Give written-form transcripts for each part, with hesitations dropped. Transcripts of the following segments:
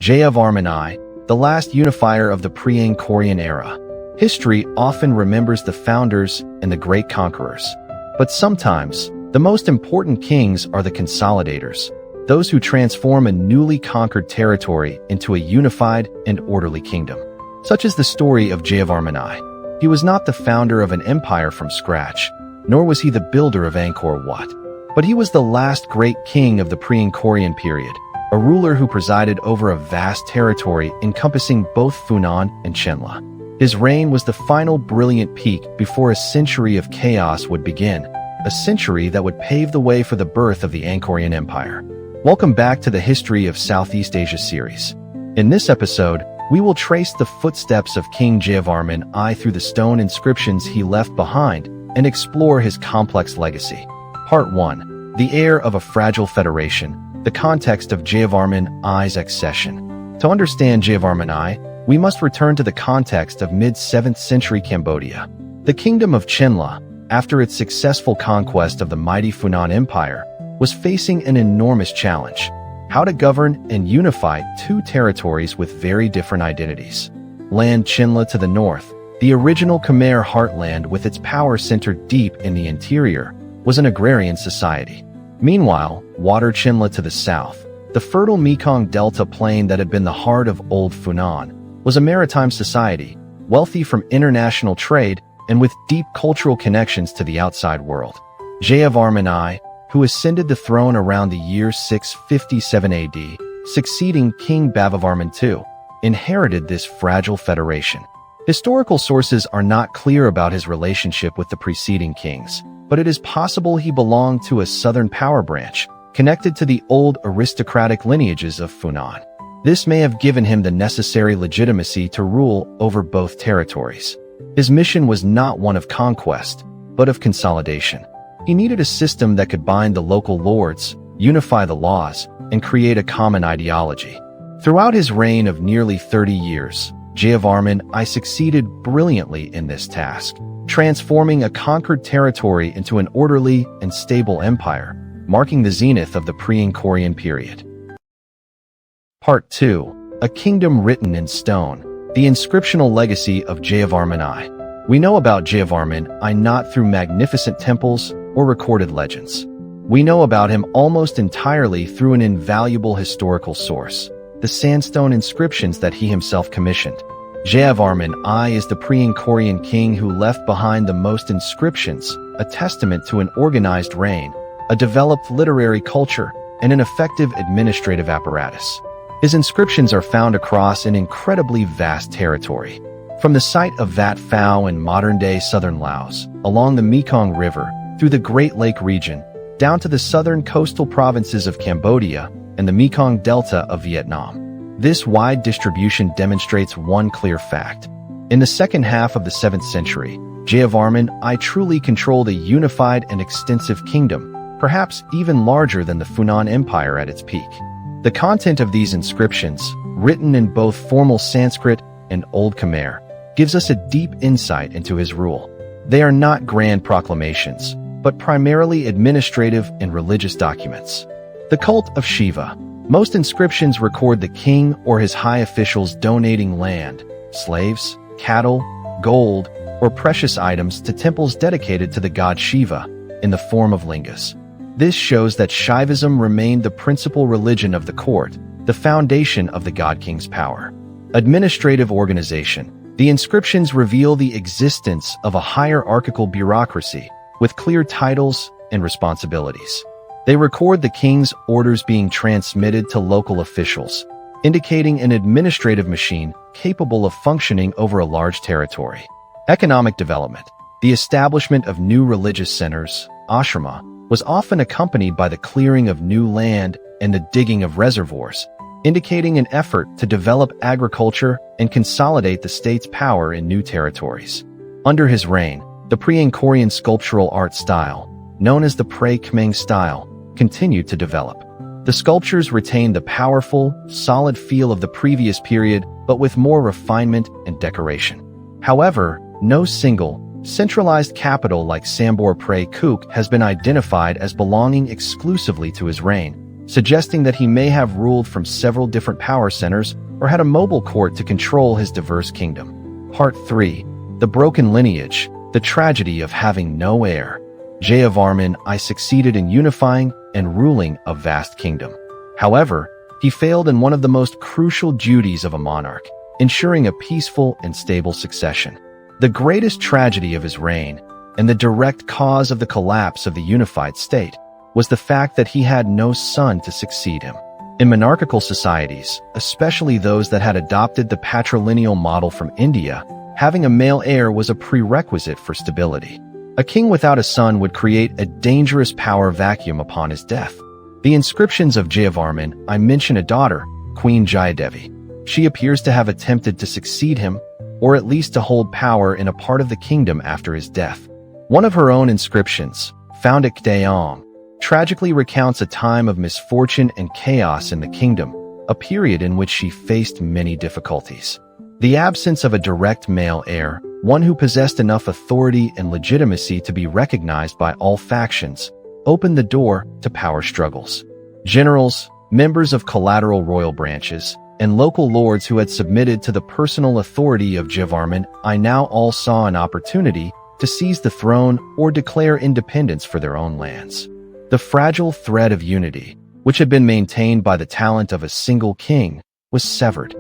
Jayavarman I, the last unifier of the Pre-Angkorian era. History often remembers the founders and the great conquerors. But sometimes, the most important kings are the consolidators, those who transform a newly conquered territory into a unified and orderly kingdom. Such is the story of Jayavarman I. He was not the founder of an empire from scratch, nor was he the builder of Angkor Wat. But he was the last great king of the Pre-Angkorian period, a ruler who presided over a vast territory encompassing both Funan and Chenla. His reign was the final brilliant peak before a century of chaos would begin, a century that would pave the way for the birth of the Angkorian Empire. Welcome back to the History of Southeast Asia series. In this episode, we will trace the footsteps of King Jayavarman I through the stone inscriptions he left behind and explore his complex legacy. Part 1. The Heir of a Fragile Federation, the context of Jayavarman I's accession. To understand Jayavarman I, we must return to the context of mid-7th century Cambodia. The Kingdom of Chenla, after its successful conquest of the mighty Funan Empire, was facing an enormous challenge: how to govern and unify two territories with very different identities. Land Chenla to the north, the original Khmer heartland with its power centered deep in the interior, was an agrarian society. Meanwhile, Water Chenla to the south, the fertile Mekong Delta plain that had been the heart of Old Funan, was a maritime society, wealthy from international trade and with deep cultural connections to the outside world. Jayavarman I, who ascended the throne around the year 657 AD, succeeding King Jayavarman II, inherited this fragile federation. Historical sources are not clear about his relationship with the preceding kings, but it is possible he belonged to a southern power branch, connected to the old aristocratic lineages of Funan. This may have given him the necessary legitimacy to rule over both territories. His mission was not one of conquest, but of consolidation. He needed a system that could bind the local lords, unify the laws, and create a common ideology. Throughout his reign of nearly 30 years, Jayavarman I succeeded brilliantly in this task, transforming a conquered territory into an orderly and stable empire, marking the zenith of the Pre-Angkorian period. Part 2. A Kingdom Written in Stone, the inscriptional legacy of Jayavarman I. We know about Jayavarman I not through magnificent temples or recorded legends. We know about him almost entirely through an invaluable historical source: the sandstone inscriptions that he himself commissioned. Jayavarman I is the Pre-Angkorian king who left behind the most inscriptions, a testament to an organized reign, a developed literary culture, and an effective administrative apparatus. His inscriptions are found across an incredibly vast territory. From the site of Vat Phao in modern-day southern Laos, along the Mekong River, through the Great Lake region, down to the southern coastal provinces of Cambodia and the Mekong Delta of Vietnam. This wide distribution demonstrates one clear fact. In the second half of the 7th century, Jayavarman I truly controlled a unified and extensive kingdom, perhaps even larger than the Funan Empire at its peak. The content of these inscriptions, written in both formal Sanskrit and Old Khmer, gives us a deep insight into his rule. They are not grand proclamations, but primarily administrative and religious documents. The cult of Shiva. Most inscriptions record the king or his high officials donating land, slaves, cattle, gold, or precious items to temples dedicated to the god Shiva in the form of lingas. This shows that Shaivism remained the principal religion of the court, the foundation of the god king's power. Administrative organization. The inscriptions reveal the existence of a hierarchical bureaucracy with clear titles and responsibilities. They record the king's orders being transmitted to local officials, indicating an administrative machine capable of functioning over a large territory. Economic development. The establishment of new religious centers, ashrama, was often accompanied by the clearing of new land and the digging of reservoirs, indicating an effort to develop agriculture and consolidate the state's power in new territories. Under his reign, the Pre-Angkorian sculptural art style, known as the Pre-Khmer style, continued to develop. The sculptures retained the powerful, solid feel of the previous period, but with more refinement and decoration. However, no single, centralized capital like Sambor Pre Kuk has been identified as belonging exclusively to his reign, suggesting that he may have ruled from several different power centers or had a mobile court to control his diverse kingdom. Part 3. The Broken Lineage, the Tragedy of Having No Heir. Jayavarman I succeeded in unifying and ruling a vast kingdom. However, he failed in one of the most crucial duties of a monarch, ensuring a peaceful and stable succession. The greatest tragedy of his reign, and the direct cause of the collapse of the unified state, was the fact that he had no son to succeed him. In monarchical societies, especially those that had adopted the patrilineal model from India, having a male heir was a prerequisite for stability. A king without a son would create a dangerous power vacuum upon his death. The inscriptions of Jayavarman I mention a daughter, Queen Jayadevi. She appears to have attempted to succeed him, or at least to hold power in a part of the kingdom after his death. One of her own inscriptions, found at Khmer, tragically recounts a time of misfortune and chaos in the kingdom, a period in which she faced many difficulties. The absence of a direct male heir, one who possessed enough authority and legitimacy to be recognized by all factions, opened the door to power struggles. Generals, members of collateral royal branches, and local lords who had submitted to the personal authority of Jayavarman I now all saw an opportunity to seize the throne or declare independence for their own lands. The fragile thread of unity, which had been maintained by the talent of a single king, was severed.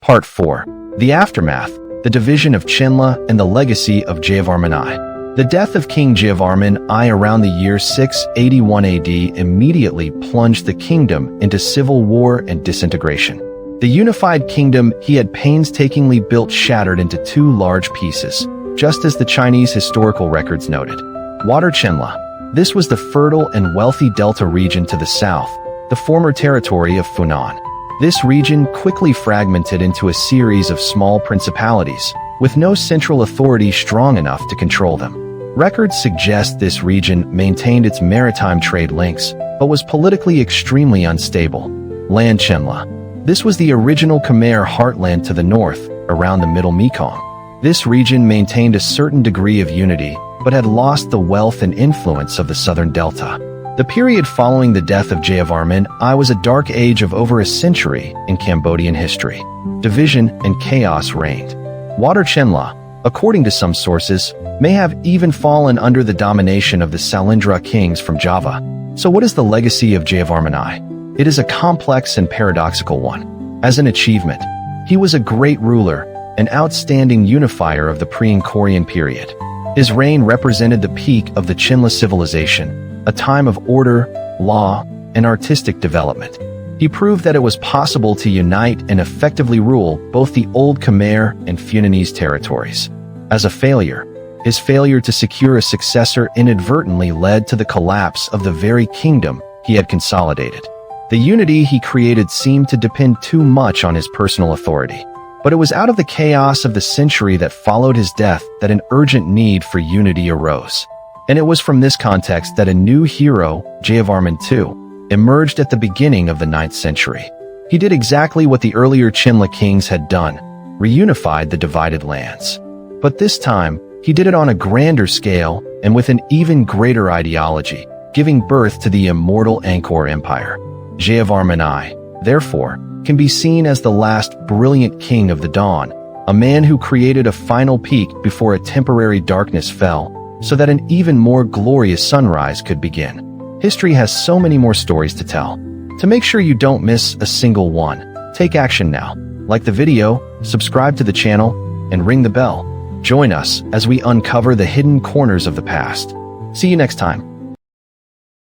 Part 4. The Aftermath, the Division of Chenla and the Legacy of Jayavarman I. The death of King Jayavarman I around the year 681 AD immediately plunged the kingdom into civil war and disintegration. The unified kingdom he had painstakingly built shattered into two large pieces, just as the Chinese historical records noted. Water Chenla. This was the fertile and wealthy delta region to the south, the former territory of Funan. This region quickly fragmented into a series of small principalities, with no central authority strong enough to control them. Records suggest this region maintained its maritime trade links, but was politically extremely unstable. Land Chenla. This was the original Khmer heartland to the north, around the Middle Mekong. This region maintained a certain degree of unity, but had lost the wealth and influence of the southern delta. The period following the death of Jayavarman I was a dark age of over a century in Cambodian history. Division and chaos reigned. Water Chenla, according to some sources, may have even fallen under the domination of the Salindra kings from Java. So what is the legacy of Jayavarman I? It is a complex and paradoxical one. As an achievement, he was a great ruler, an outstanding unifier of the Pre-Angkorian period. His reign represented the peak of the Chenla civilization, a time of order, law, and artistic development. He proved that it was possible to unite and effectively rule both the old Khmer and Funanese territories. As a failure, his failure to secure a successor inadvertently led to the collapse of the very kingdom he had consolidated. The unity he created seemed to depend too much on his personal authority. But it was out of the chaos of the century that followed his death that an urgent need for unity arose. And it was from this context that a new hero, Jayavarman II, emerged at the beginning of the 9th century. He did exactly what the earlier Chenla kings had done, reunified the divided lands. But this time, he did it on a grander scale and with an even greater ideology, giving birth to the immortal Angkor Empire. Jayavarman I, therefore, can be seen as the last brilliant king of the dawn, a man who created a final peak before a temporary darkness fell, so that an even more glorious sunrise could begin. History has so many more stories to tell. To make sure you don't miss a single one, take action now. Like the video, subscribe to the channel, and ring the bell. Join us as we uncover the hidden corners of the past. See you next time.